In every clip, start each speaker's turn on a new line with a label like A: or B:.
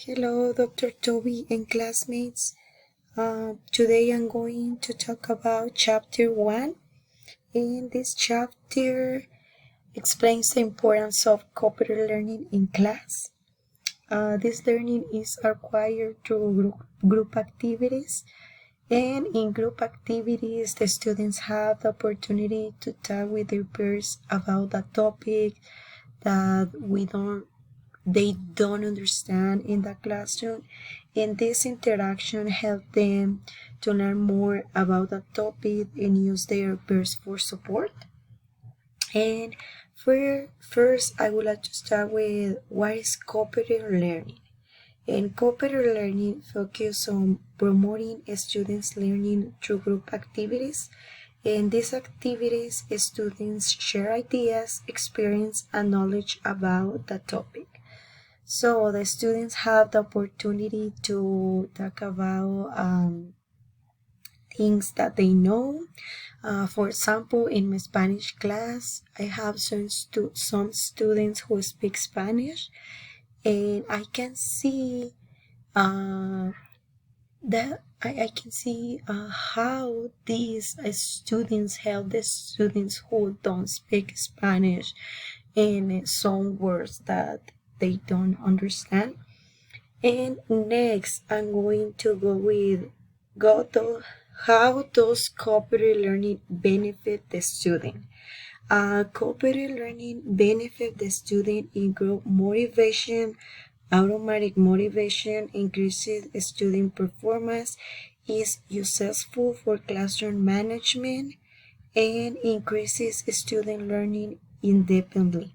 A: Hello, Dr. Toby and classmates. Today I'm going to talk about Chapter 1. And this chapter explains the importance of cooperative learning in class. This learning is acquired through group activities. And in group activities, the students have the opportunity to talk with their peers about the topic that they don't understand in the classroom, and this interaction helps them to learn more about the topic and use their peers for support. And first, I would like to start with what is cooperative learning. And cooperative learning focuses on promoting students' learning through group activities. In these activities, students share ideas, experience, and knowledge about the topic. So the students have the opportunity to talk about things that they know. For example, in my Spanish class, I have some students who speak Spanish, and I can see how these students help the students who don't speak Spanish in some words that they don't understand. And next, I'm going to go to how does cooperative learning benefit the student. Cooperative learning benefit the student in group motivation, automatic motivation, increases student performance, is useful for classroom management, and increases student learning independently.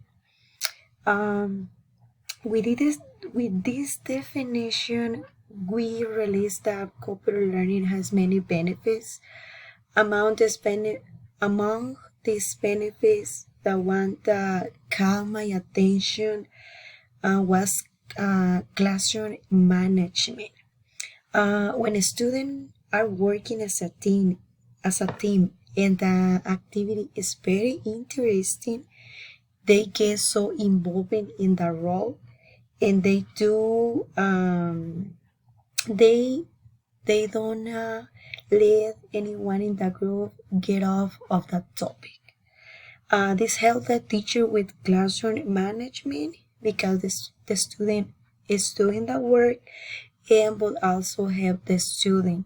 A: With this definition, we realize that cooperative learning has many benefits. Among these benefits, the one that caught my attention was classroom management. When students are working as a team, and the activity is very interesting, they get so involved in the role, and they don't let anyone in the group get off of that topic. This helps the teacher with classroom management because the student is doing the work, and will also help the student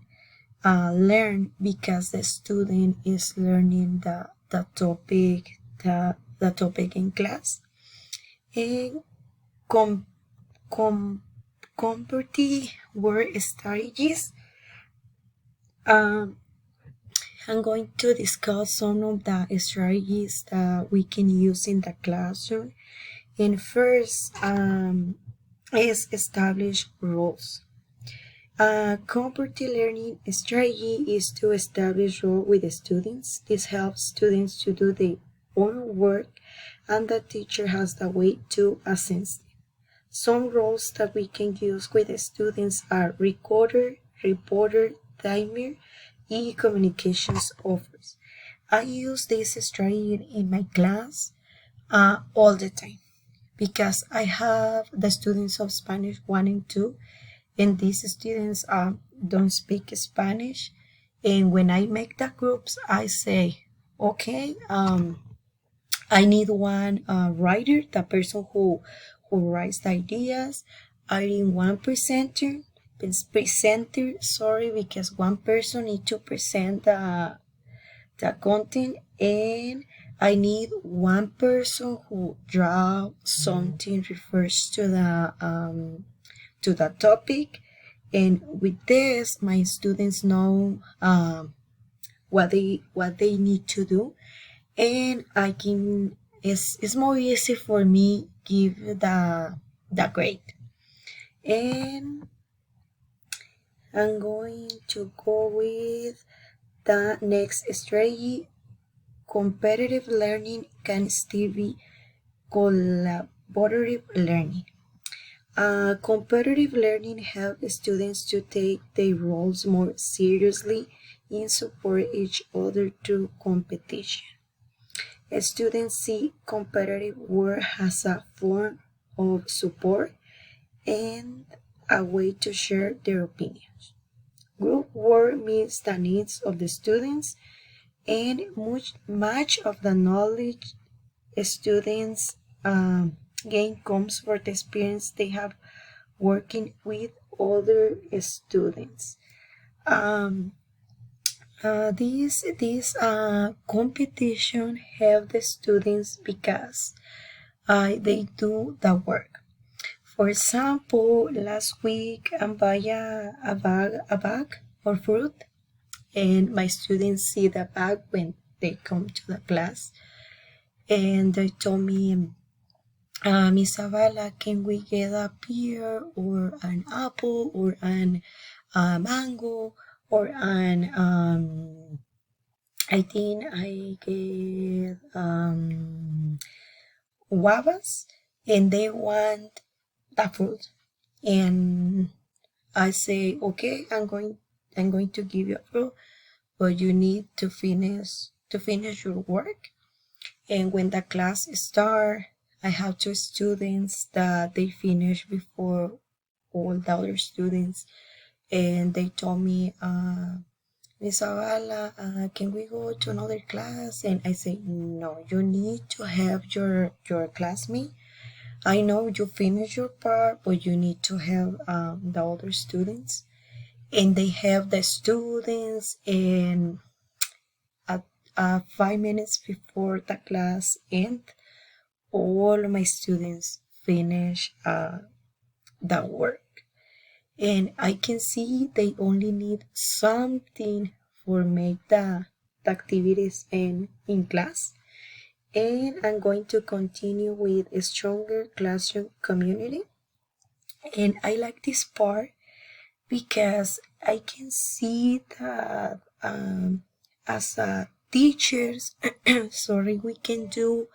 A: learn because the student is learning the topic in class. And comparative word strategies. I'm going to discuss some of the strategies that we can use in the classroom. And first is establish rules. Cooperative learning strategy is to establish rules with the students. This helps students to do their own work, and the teacher has the way to assess them. Some roles that we can use with the students are recorder, reporter, timer, and communications offers. I use this strategy in my class all the time because I have the students of Spanish 1 and 2, and these students don't speak Spanish. And when I make the groups, I say, okay, I need one writer, the person who writes the ideas. I need one presenter, because one person needs to present the content, and I need one person who draw something refers to the topic. And with this, my students know what they need to do, and it's more easy for me give the grade. And I'm going to go with the next strategy. Competitive learning can still be collaborative learning. Competitive learning helps students to take their roles more seriously and support each other through competition. Students see competitive work as a form of support, and a way to share their opinions. Group work meets the needs of the students, and much of the knowledge students gain comes from the experience they have working with other students. Um, this competition help the students because they do the work. For example, last week I buy a bag of fruit, and my students see the bag when they come to the class, and they told me, Miss Zavala, can we get a pear or an apple or an mango or an I think I get guavas, and they want the fruit, and I say, okay, I'm going to give you a fruit, but you need to finish your work. And when the class start, I have two students that they finish before all the other students, and they told me, Miss Zavala, can we go to another class? And I say, no, you need to have your classmate. I know you finish your part, but you need to have the other students. And they have the students, and at 5 minutes before the class end, all my students finish the work. And I can see they only need something for make the activities in class. And I'm going to continue with a stronger classroom community. And I like this part because I can see that as teachers, sorry, we can do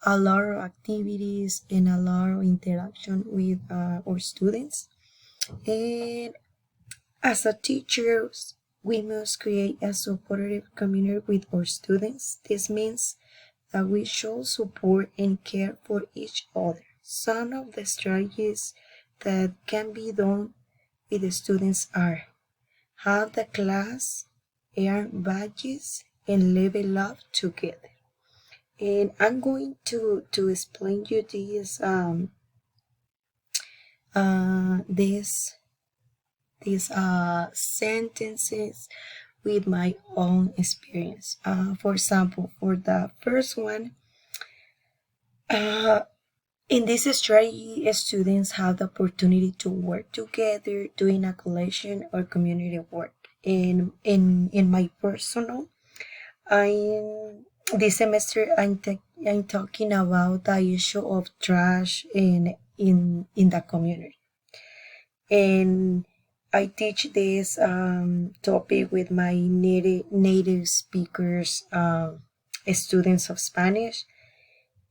A: a lot of activities and a lot of interaction with our students. And as a teachers, we must create a supportive community with our students. This means that we should support and care for each other. Some of the strategies that can be done with the students are: have the class, earn badges, and level up together. And I'm going to explain you these sentences with my own experience. For example, for the first one, in this strategy, students have the opportunity to work together doing a collection or community work. In my personal, I'm this semester I'm talking about the issue of trash in the community, and I teach this topic with my native speakers, students of Spanish,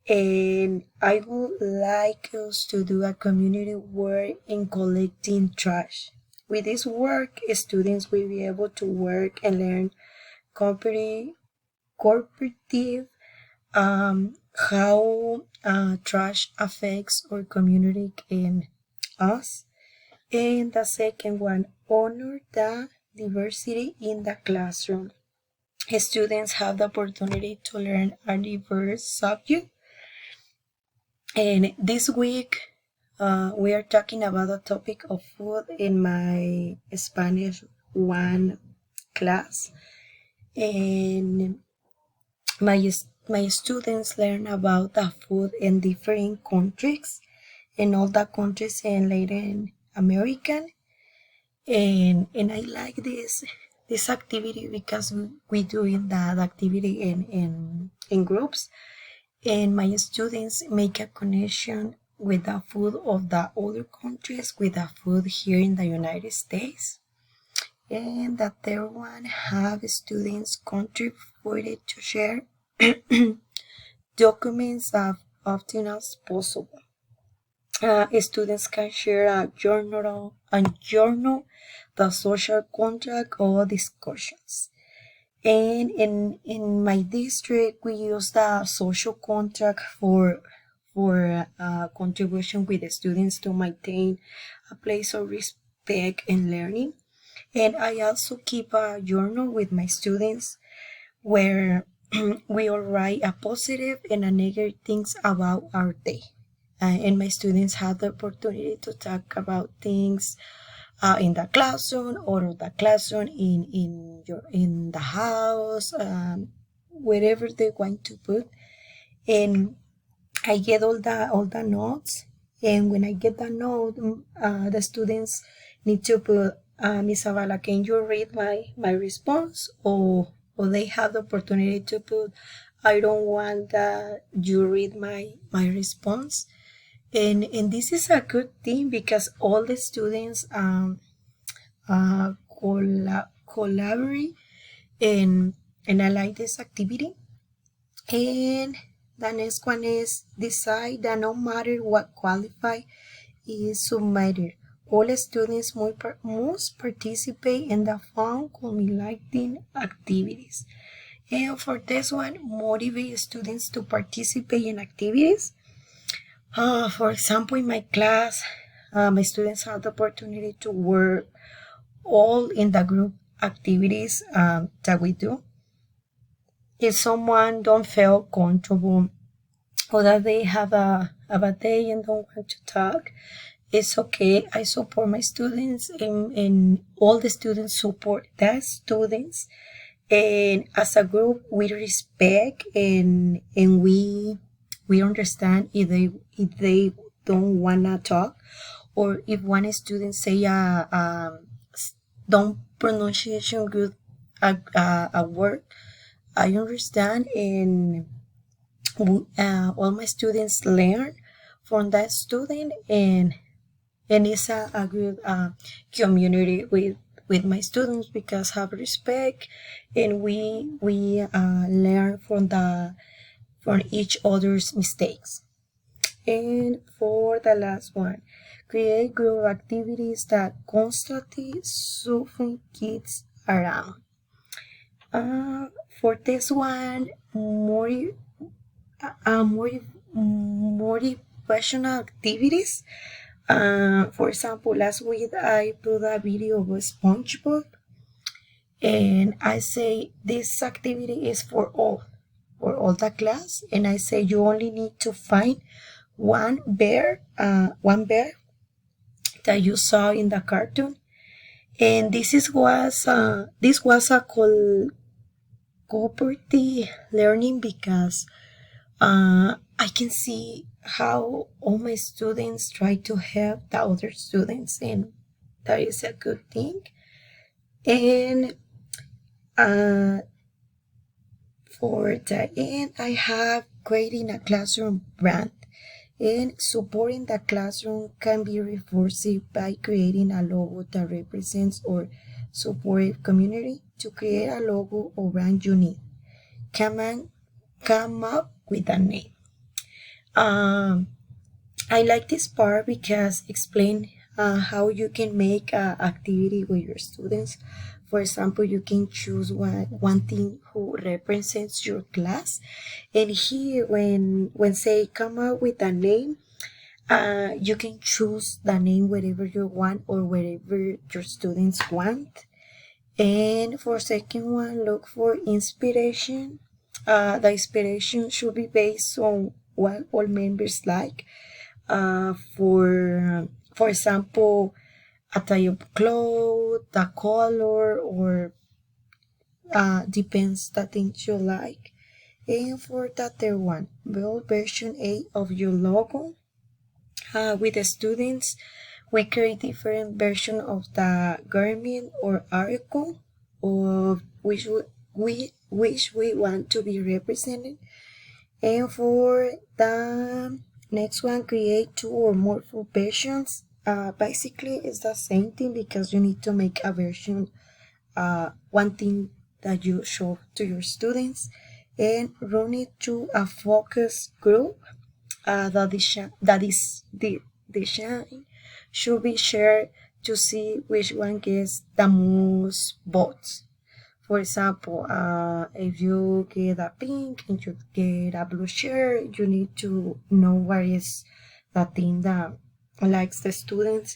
A: and I would like us to do a community work in collecting trash. With this work, students will be able to work and learn cooperative, how trash affects our community and us. And the second one, honor the diversity in the classroom. Students have the opportunity to learn a diverse subject. And this week, we are talking about the topic of food in my Spanish 1 class. And my students learn about the food in different countries, in all the countries in Latin American. And I like this activity because we doing that activity in groups, and my students make a connection with the food of the other countries with the food here in the United States. And the third one, have students contributed to share documents as often as possible. Students can share a journal, the social contract, or discussions. And in my district, we use the social contract for for contribution with the students to maintain a place of respect and learning. And I also keep a journal with my students where we all write a positive and a negative things about our day. And my students have the opportunity to talk about things in the classroom or the classroom in the house, wherever they want to put. And I get all the notes, and when I get the note, the students need to put, Miss Zavala, can you read my response? Or they have the opportunity to put, I don't want that you read my response. And this is a good thing because all the students collaborate, and I like this activity. And the next one is decide that no matter what qualify is submitted. All students must participate in the fun culminating activities. And for this one, motivate students to participate in activities. For example, in my class, my students have the opportunity to work all in the group activities that we do. If someone don't feel comfortable or that they have a bad day and don't want to talk, it's okay. I support my students, and all the students support their students. And as a group, we respect and we understand if they don't wanna talk, or if one student say don't pronunciation good a word. I understand, and all my students learn from that student, and it's a good community with my students because have respect, and we learn from each other's mistakes. And for the last one, create group activities that constantly something kids around. For this one, motivational activities. For example, last week I put a video of SpongeBob, and I say this activity is for all the class, and I say you only need to find one bear that you saw in the cartoon, and this was a cooperative learning because I can see how all my students try to help the other students, and that is a good thing. And for the end, I have creating a classroom brand. And supporting the classroom can be reinforced by creating a logo that represents or supports community. To create a logo or brand you need, come up with a name. I like this part because explain how you can make an activity with your students. For example, you can choose one thing who represents your class, and here when say come up with a name, you can choose the name wherever you want or wherever your students want. And for second one, look for inspiration. The inspiration should be based on what all members like. For example, a type of clothes, the color, or depends the things you like. And for the third one, build version 8 of your logo. With the students, we create different version of the garment or article of which we want to be represented. And for the next one, create 2 or more full versions. Basically, it's the same thing because you need to make a version, one thing that you show to your students, and run it to a focus group. The design should be shared to see which one gets the most votes. For example, if you get a pink and you get a blue shirt, you need to know what is the thing that likes the students.